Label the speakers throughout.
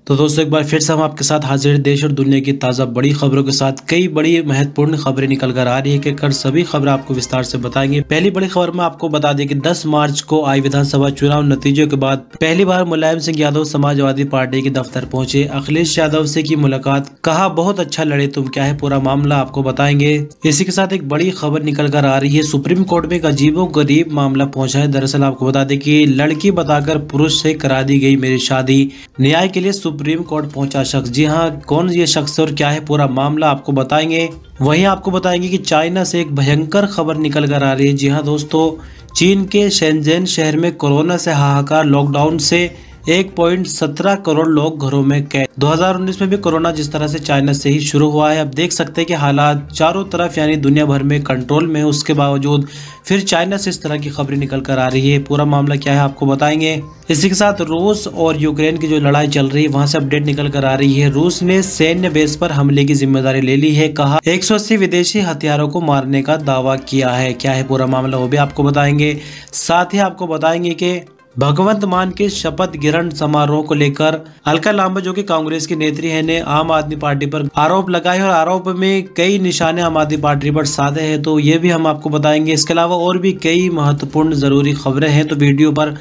Speaker 1: तो दोस्तों एक बार फिर से हम आपके साथ हाजिर हैं देश और दुनिया की ताज़ा बड़ी खबरों के साथ। कई बड़ी महत्वपूर्ण खबरें निकल कर आ रही है कि कर सभी खबरें आपको विस्तार से बताएंगे। पहली बड़ी खबर में आपको बता दें कि 10 मार्च को आई विधानसभा चुनाव नतीजों के बाद पहली बार मुलायम सिंह यादव समाजवादी पार्टी के दफ्तर पहुंचे। अखिलेश यादव से की मुलाकात, कहा बहुत अच्छा लड़े तुम, क्या है पूरा मामला आपको बताएंगे। इसी के साथ एक बड़ी खबर निकल कर आ रही है, सुप्रीम कोर्ट में एक अजीबो गरीब मामला पहुंचा है। दरअसल आपको बता दें कि लड़की बताकर पुरुष से करा दी गई मेरी शादी, न्याय के लिए सुप्रीम कोर्ट पहुंचा शख्स। जी हां, कौन ये शख्स और क्या है पूरा मामला आपको बताएंगे। वहीं आपको बताएंगे कि चाइना से एक भयंकर खबर निकल कर आ रही है। जी हां दोस्तों, चीन के शेंजन शहर में कोरोना से हाहाकार, लॉकडाउन से 1.17 करोड़ लोग घरों में कैद। 2019 में भी कोरोना जिस तरह से चाइना से ही शुरू हुआ है, अब देख सकते हैं कि हालात चारों तरफ यानी दुनिया भर में कंट्रोल में है। उसके बावजूद फिर चाइना से इस तरह की खबरें निकल कर आ रही है। पूरा मामला क्या है आपको बताएंगे। इसी के साथ रूस और यूक्रेन की जो लड़ाई चल रही है वहां से अपडेट निकल कर आ रही है। रूस ने सैन्य बेस पर हमले की जिम्मेदारी ले ली है, कहा 180 विदेशी हथियारों को मारने का दावा किया है। क्या है पूरा मामला वो भी आपको बताएंगे। साथ ही आपको बताएंगे कि भगवंत मान के शपथ ग्रहण समारोह को लेकर अलका लांबा जो कि कांग्रेस की नेत्री है ने आम आदमी पार्टी पर आरोप लगाए और आरोप में कई निशाने आम आदमी पार्टी पर साधे हैं, तो ये भी हम आपको बताएंगे। इसके अलावा और भी कई महत्वपूर्ण जरूरी खबरें हैं, तो वीडियो पर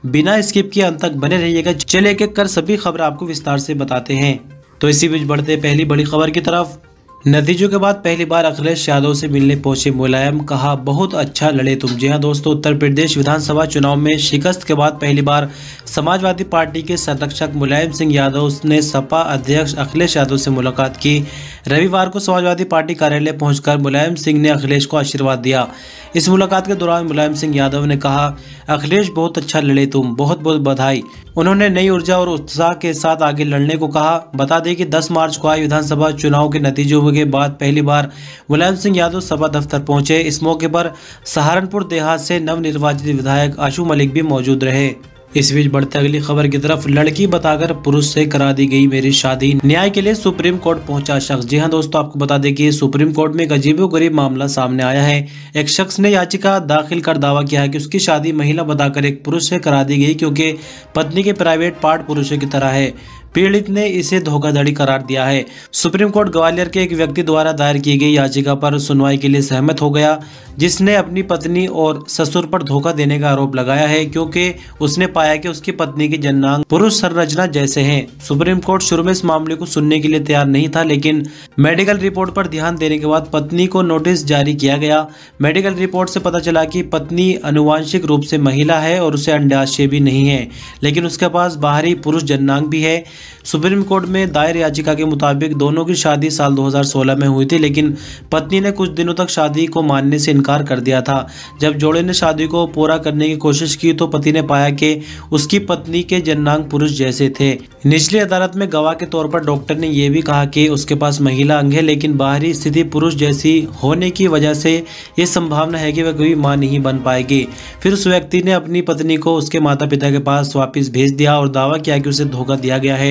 Speaker 1: बिना स्किप किए अंत तक बने रहिएगा। चलिए एक एक कर सभी खबरें आपको विस्तार से बताते हैं। तो इसी बीच बढ़ते पहली बड़ी खबर की तरफ। नतीजों के बाद पहली बार अखिलेश यादव से मिलने पहुंचे मुलायम, कहा बहुत अच्छा लड़े तुम। जी हां दोस्तों, उत्तर प्रदेश विधानसभा चुनाव में शिकस्त के बाद पहली बार समाजवादी पार्टी के संरक्षक मुलायम सिंह यादव ने सपा अध्यक्ष अखिलेश यादव से मुलाकात की। रविवार को समाजवादी पार्टी कार्यालय पहुंचकर मुलायम सिंह ने अखिलेश को आशीर्वाद दिया। इस मुलाकात के दौरान मुलायम सिंह यादव ने कहा, अखिलेश बहुत अच्छा लड़े तुम, बहुत बहुत बधाई। उन्होंने नई ऊर्जा और उत्साह के साथ आगे लड़ने को कहा। बता दें कि 10 मार्च को आई विधानसभा चुनाव के नतीजों के बाद पहली बार मुलायम सिंह यादव सभा दफ्तर पहुंचे। इस मौके पर सहारनपुर देहात से नवनिर्वाचित विधायक आशु मलिक भी मौजूद रहे। इस बीच बढ़ते अगली खबर की तरफ। लड़की बताकर पुरुष से करा दी गई मेरी शादी, न्याय के लिए सुप्रीम कोर्ट पहुंचा शख्स। जी हां दोस्तों, आपको बता दें कि सुप्रीम कोर्ट में एक अजीबोगरीब मामला सामने आया है। एक शख्स ने याचिका दाखिल कर दावा किया है कि उसकी शादी महिला बताकर एक पुरुष से करा दी गई, क्योंकि पत्नी के प्राइवेट पार्ट पुरुषों की तरह है। पीड़ित ने इसे धोखाधड़ी करार दिया है। सुप्रीम कोर्ट ग्वालियर के एक व्यक्ति द्वारा दायर की गई याचिका पर सुनवाई के लिए सहमत हो गया, जिसने अपनी पत्नी और ससुर पर धोखा देने का आरोप लगाया है, क्योंकि उसने पाया कि उसकी पत्नी के जन्नांग पुरुष संरचना जैसे हैं। सुप्रीम कोर्ट शुरू में इस मामले को सुनने के लिए तैयार नहीं था, लेकिन मेडिकल रिपोर्ट पर ध्यान देने के बाद पत्नी को नोटिस जारी किया गया। मेडिकल रिपोर्ट से पता चला कि पत्नी आनुवांशिक रूप से महिला है और उसे अंडाशय भी नहीं है, लेकिन उसके पास बाहरी पुरुष जन्नांग भी है। सुप्रीम कोर्ट में दायर याचिका के मुताबिक दोनों की शादी साल 2016 में हुई थी, लेकिन पत्नी ने कुछ दिनों तक शादी को मानने से इनकार कर दिया था। जब जोड़े ने शादी को पूरा करने की कोशिश की तो पति ने पाया कि उसकी पत्नी के जन्नांग पुरुष जैसे थे। निचली अदालत में गवाह के तौर पर डॉक्टर ने यह भी कहा कि उसके पास महिला अंग है, लेकिन बाहरी स्थिति पुरुष जैसी होने की वजह से ये संभावना है कि वह कभी मां नहीं बन पाएगी। फिर उस व्यक्ति ने अपनी पत्नी को उसके माता पिता के पास वापिस भेज दिया और दावा किया कि उसे धोखा दिया गया है।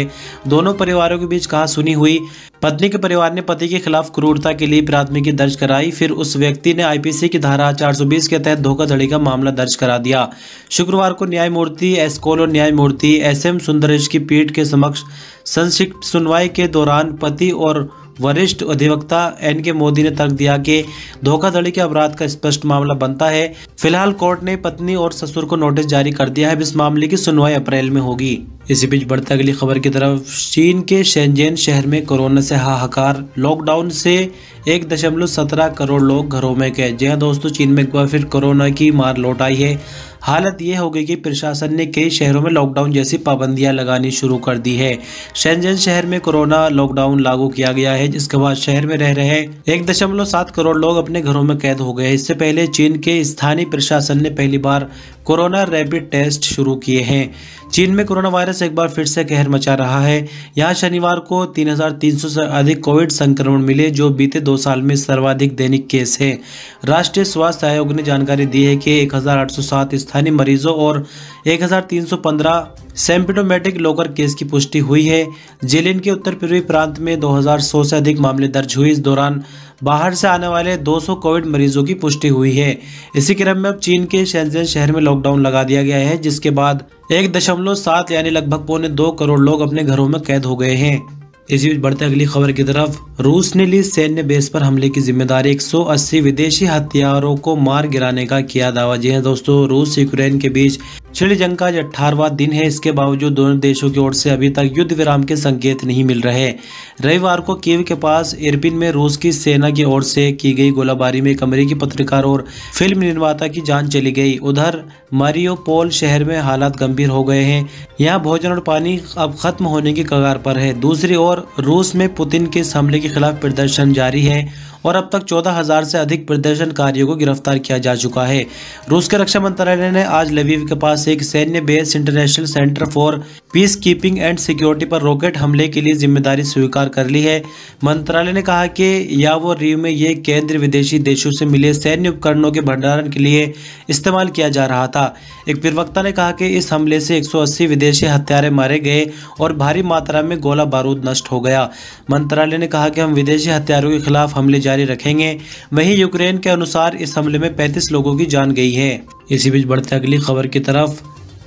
Speaker 1: दोनों परिवारों के बीच कहासुनी हुई। पत्नी के परिवार ने पति के खिलाफ क्रूरता के लिए प्राथमिकी दर्ज कराई। फिर उस व्यक्ति ने आईपीसी की धारा 420 के तहत धोखाधड़ी का मामला दर्ज करा दिया। शुक्रवार को न्यायमूर्ति एस कौल और न्यायमूर्ति एसएम सुंदरेश की पीठ के समक्ष संक्षिप्त सुनवाई के दौरान पति और वरिष्ठ अधिवक्ता एन के मोदी ने तर्क दिया कि धोखाधड़ी के अपराध का स्पष्ट मामला बनता है। फिलहाल कोर्ट ने पत्नी और ससुर को नोटिस जारी कर दिया है। इस मामले की सुनवाई अप्रैल में होगी। इसी बीच बढ़ते अगली खबर की तरफ। चीन के शेंजन शहर में कोरोना से हाहाकार, लॉकडाउन से 1.17 करोड़ लोग घरों में कैद। जी हां दोस्तों, चीन में एक बार फिर कोरोना की मार लौट आई है। हालत ये हो गई कि प्रशासन ने कई शहरों में लॉकडाउन जैसी पाबंदियां लगानी शुरू कर दी है। शेंजन शहर में कोरोना लॉकडाउन लागू किया गया है, जिसके बाद शहर में रह रहे 1.7 करोड़ लोग अपने घरों में कैद हो गए। इससे पहले चीन के स्थानीय प्रशासन ने पहली बार कोरोना रैपिड टेस्ट शुरू किए हैं। चीन में कोरोना वायरस एक बार फिर से कहर मचा रहा है। यहाँ शनिवार को 3,300 से अधिक कोविड संक्रमण मिले, जो बीते 2 साल में सर्वाधिक दैनिक केस है। राष्ट्रीय स्वास्थ्य आयोग ने जानकारी दी है कि 1,807 स्थानीय मरीजों और 1,315 सिम्प्टोमेटिक लोकल केस की पुष्टि हुई है। जिलिन के उत्तर पूर्वी प्रांत में 2,100 से अधिक मामले दर्ज हुए। इस दौरान बाहर से आने वाले 200 कोविड मरीजों की पुष्टि हुई है। इसी क्रम में अब चीन के शेंजन शहर में लॉकडाउन लगा दिया गया है, जिसके बाद 1.7 यानी लगभग 2.25 करोड़ लोग अपने घरों में कैद हो गए हैं। इसी बीच बढ़ते अगली खबर की तरफ, रूस ने ली सैन्य बेस पर हमले की जिम्मेदारी, 180 विदेशी हथियारों को मार गिराने का किया दावा। जी हां दोस्तों, रूस यूक्रेन के बीच छिड़ी जंग का 18वां दिन है। इसके बावजूद दोनों देशों की ओर से अभी तक युद्ध विराम के संकेत नहीं मिल रहे। रविवार को कीव के पास इरपिन में रूस की सेना की ओर से की गई गोलाबारी में एक अमेरिकी पत्रकार और फिल्म निर्माता की जान चली गई। उधर मारियोपोल शहर में हालात गंभीर हो गए हैं। यहाँ भोजन और पानी अब खत्म होने की कगार पर है। दूसरी ओर रूस में पुतिन के इस हमले के खिलाफ प्रदर्शन जारी है और अब तक 14,000 से अधिक प्रदर्शनकारियों को गिरफ्तार किया जा चुका है। रूस के रक्षा मंत्रालय ने आज लवीव के पास एक सैन्य base international centre for peace keeping and security पर रॉकेट हमले के लिए जिम्मेदारी स्वीकार कर ली है। मंत्रालय ने कहा कि यावोरिव में ये केंद्र विदेशी देशों से मिले सैन्य उपकरणों के भंडारण के लिए इस्तेमाल किया जा रहा था। एक प्रवक्ता ने कहा कि इस हमले से 180 विदेशी हत्यारे मारे गए और भारी मात्रा में गोला बारूद नष्ट हो गया। मंत्रालय ने कहा कि हम विदेशी हथियारों के खिलाफ हमले जारी रखेंगे। वहीं यूक्रेन के अनुसार इस हमले में 35 लोगों की जान गई है। इसी बीच बढ़ते अगली खबर की तरफ,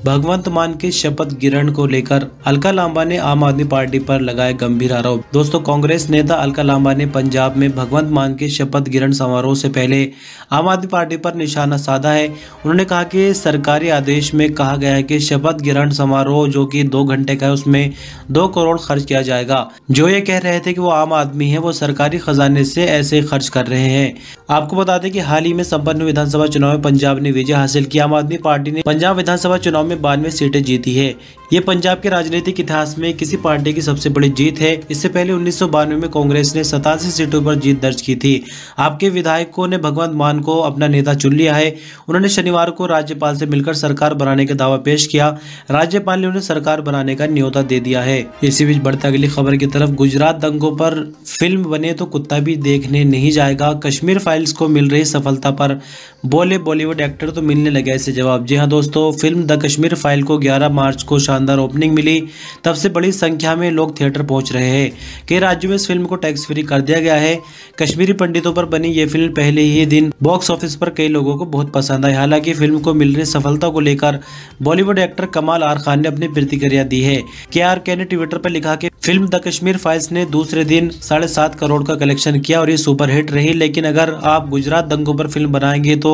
Speaker 1: भगवंत मान के शपथ ग्रहण को लेकर अलका लांबा ने आम आदमी पार्टी पर लगाए गंभीर आरोप। दोस्तों, कांग्रेस नेता अलका लांबा ने पंजाब में भगवंत मान के शपथ ग्रहण समारोह से पहले आम आदमी पार्टी पर निशाना साधा है। उन्होंने कहा कि सरकारी आदेश में कहा गया है कि शपथ ग्रहण समारोह जो कि 2 घंटे का है उसमें 2 करोड़ खर्च किया जाएगा। जो ये कह रहे थे कि वो आम आदमी है, वो सरकारी खजाने से ऐसे खर्च कर रहे हैं। आपको बता दें कि हाल ही में संपन्न विधानसभा चुनाव में पंजाब ने विजय हासिल की। आम आदमी पार्टी ने पंजाब विधानसभा चुनाव में 92 सीटें जीती है। ये पंजाब के राजनीतिक इतिहास में किसी पार्टी की सबसे बड़ी जीत है। इससे पहले 1992 में कांग्रेस ने 87 सीटों पर जीत दर्ज की थी। आपके विधायकों ने भगवंत मान को अपना नेता चुन लिया है। उन्होंने शनिवार को राज्यपाल से मिलकर सरकार बनाने का दावा पेश किया। राज्यपाल ने उन्हें सरकार बनाने का न्योता दे दिया है। इसी बीच बढ़ते अगली खबर की तरफ, गुजरात दंगों पर फिल्म बने तो कुत्ता भी देखने नहीं जाएगा। कश्मीर फाइल्स को मिल रही सफलता पर बोले बॉलीवुड एक्टर तो मिलने लगे ऐसे जवाब। जी हाँ दोस्तों, फिल्म द कश्मीर फाइल को 11 मार्च को शानदार ओपनिंग मिली। तब से बड़ी संख्या में लोग थिएटर पहुंच रहे हैं। कई राज्यों में इस फिल्म को टैक्स फ्री कर दिया गया है। कश्मीरी पंडितों पर बनी ये फिल्म पहले ही दिन बॉक्स ऑफिस पर कई लोगों को बहुत पसंद आई। हालांकि फिल्म को मिल रही सफलता को लेकर बॉलीवुड एक्टर कमाल आर खान ने अपनी प्रतिक्रिया दी है। KRK ने ट्विटर पर लिखा कि फिल्म द कश्मीर फाइल्स ने दूसरे दिन 7.5 करोड़ का कलेक्शन किया और ये सुपरहिट रही। लेकिन अगर आप गुजरात दंगों पर फिल्म बनाएंगे तो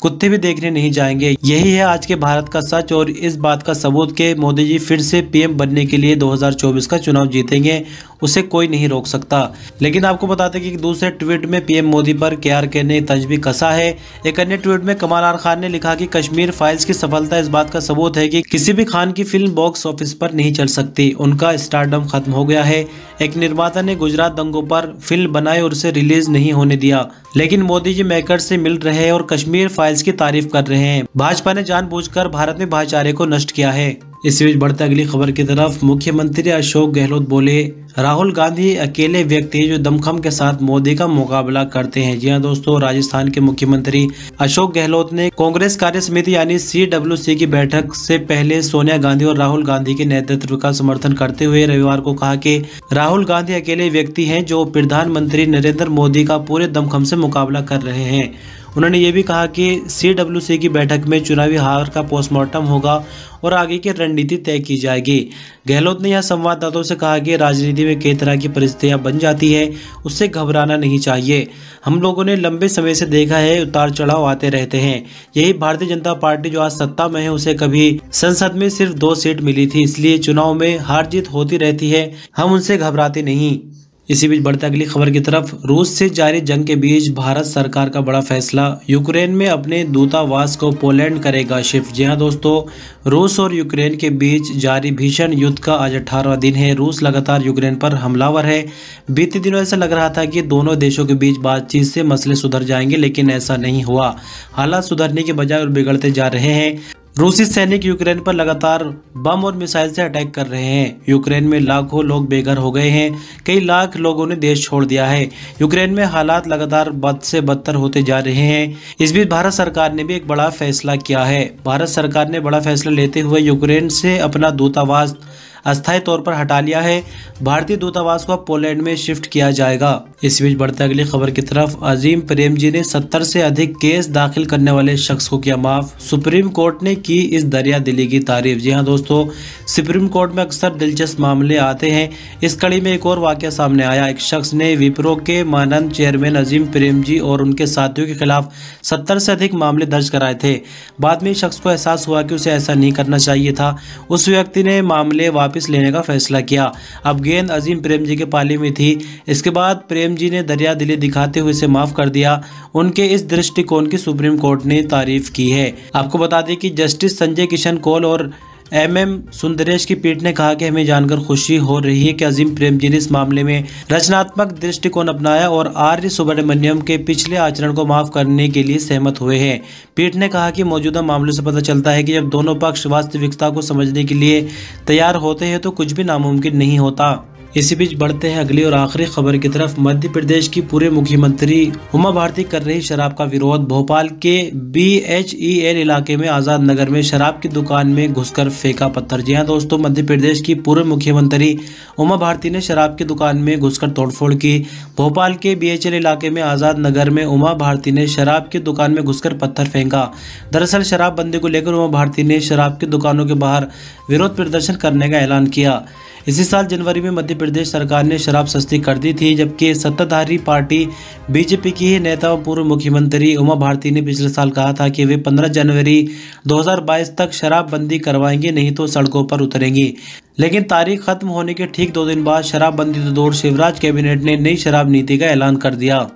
Speaker 1: कुत्ते भी देखने नहीं जाएंगे। यही है आज के भारत का सच और इस बात का सबूत कि मोदी जी फिर से PM बनने के लिए 2024 का चुनाव जीतेंगे। उसे कोई नहीं रोक सकता। लेकिन आपको बताते कि दूसरे ट्वीट में PM मोदी पर KRK ने तंज भी कसा है। एक अन्य ट्वीट में कमाल आर खान ने लिखा कि कश्मीर फाइल्स की सफलता इस बात का सबूत है कि किसी भी खान की फिल्म बॉक्स ऑफिस पर नहीं चल सकती। उनका स्टारडम खत्म हो गया है। एक निर्माता ने गुजरात दंगों पर फिल्म बनाई और उसे रिलीज नहीं होने दिया, लेकिन मोदी जी मेकर से मिल रहे हैं और कश्मीर फाइल्स की तारीफ कर रहे हैं। भाजपा ने जानबूझकर भारत में भाईचारे को नष्ट किया है। इसी बीच बढ़ते अगली खबर की तरफ, मुख्यमंत्री अशोक गहलोत बोले राहुल गांधी अकेले व्यक्ति है जो दमखम के साथ मोदी का मुकाबला करते हैं। जी हाँ दोस्तों, राजस्थान के मुख्यमंत्री अशोक गहलोत ने कांग्रेस कार्य समिति यानी CWC की बैठक से पहले सोनिया गांधी और राहुल गांधी के नेतृत्व का समर्थन करते हुए रविवार को कहा कि राहुल गांधी अकेले व्यक्ति हैं जो प्रधानमंत्री नरेंद्र मोदी का पूरे दमखम से मुकाबला कर रहे हैं। उन्होंने ये भी कहा कि CWC की बैठक में चुनावी हार का पोस्टमार्टम होगा और आगे की रणनीति तय की जाएगी। गहलोत ने यह संवाददाताओं से कहा कि राजनीति में कई तरह की परिस्थितियां बन जाती है, उससे घबराना नहीं चाहिए। हम लोगों ने लंबे समय से देखा है, उतार चढ़ाव आते रहते हैं। यही भारतीय जनता पार्टी जो आज सत्ता में है, उसे कभी संसद में सिर्फ 2 सीट मिली थी, इसलिए चुनाव में हार जीत होती रहती है। हम उनसे घबराते नहीं। इसी बीच बढ़ते अगली खबर की तरफ, रूस से जारी जंग के बीच भारत सरकार का बड़ा फैसला, यूक्रेन में अपने दूतावास को पोलैंड करेगा शिफ्ट। जी हां दोस्तों, रूस और यूक्रेन के बीच जारी भीषण युद्ध का आज 18वां दिन है। रूस लगातार यूक्रेन पर हमलावर है। बीते दिनों ऐसा लग रहा था कि दोनों देशों के बीच बातचीत से मसले सुधर जाएंगे, लेकिन ऐसा नहीं हुआ। हालात सुधरने के बजाय और बिगड़ते जा रहे हैं। रूसी सैनिक यूक्रेन पर लगातार बम और मिसाइल से अटैक कर रहे हैं। यूक्रेन में लाखों लोग बेघर हो गए हैं। कई लाख लोगों ने देश छोड़ दिया है। यूक्रेन में हालात लगातार बद से बदतर होते जा रहे हैं। इस बीच भारत सरकार ने भी एक बड़ा फैसला किया है। भारत सरकार ने बड़ा फैसला लेते हुए यूक्रेन से अपना दूतावास अस्थायी तौर पर हटा लिया है। भारतीय दूतावास को पोलैंड में शिफ्ट किया जाएगा। इस बीच बढ़ते अगली खबर की तरफ, अजीम प्रेमजी ने 70 से अधिक केस दाखिल करने वाले शख्स को किया माफ। सुप्रीम कोर्ट ने की इस दरिया दिली की तारीफ। जी हाँ दोस्तों, सुप्रीम कोर्ट में अक्सर दिलचस्प मामले आते हैं। इस कड़ी में एक और वाकया सामने आया। एक शख्स ने विप्रो के मानद चेयरमैन अजीम प्रेमजी और उनके साथियों के खिलाफ 70 से अधिक मामले दर्ज कराए थे। बाद में शख्स को एहसास हुआ कि उसे ऐसा नहीं करना चाहिए था। उस व्यक्ति ने मामले वापस लेने का फैसला किया। अब गेंद अजीम प्रेमजी के पाले में थी। इसके बाद प्रेमजी ने दरिया दिली दिखाते हुए इसे माफ कर दिया। उनके इस दृष्टिकोण की सुप्रीम कोर्ट ने तारीफ की है। आपको बता दें कि जस्टिस संजय किशन कौल और MM सुंदरेश की पीठ ने कहा कि हमें जानकर खुशी हो रही है कि अजीम प्रेमजी ने इस मामले में रचनात्मक दृष्टिकोण अपनाया और आर्य सुब्रमण्यम के पिछले आचरण को माफ करने के लिए सहमत हुए हैं। पीठ ने कहा कि मौजूदा मामलों से पता चलता है कि जब दोनों पक्ष वास्तविकता को समझने के लिए तैयार होते हैं तो कुछ भी नामुमकिन नहीं होता। इसी बीच बढ़ते हैं अगली और आखिरी खबर की तरफ। मध्य प्रदेश की पूर्व मुख्यमंत्री उमा भारती कर रही शराब का विरोध। भोपाल के BHEL इलाके में आजाद नगर में शराब की दुकान में घुसकर फेंका पत्थर। जी हाँ दोस्तों, मध्य प्रदेश की पूर्व मुख्यमंत्री उमा भारती ने शराब की दुकान में घुसकर तोड़फोड़ की। भोपाल के BHEL इलाके में आजाद नगर में उमा भारती ने शराब की दुकान में घुसकर पत्थर फेंका। दरअसल शराबबंदी को लेकर उमा भारती ने शराब की दुकानों के बाहर विरोध प्रदर्शन करने का ऐलान किया। इसी साल जनवरी में मध्य प्रदेश सरकार ने शराब सस्ती कर दी थी, जबकि सत्ताधारी पार्टी BJP की ही नेता और पूर्व मुख्यमंत्री उमा भारती ने पिछले साल कहा था कि वे 15 जनवरी 2022 तक शराबबंदी करवाएंगे, नहीं तो सड़कों पर उतरेंगी। लेकिन तारीख खत्म होने के ठीक 2 दिन बाद शराबबंदी से दूर शिवराज कैबिनेट ने नई शराब नीति का ऐलान कर दिया।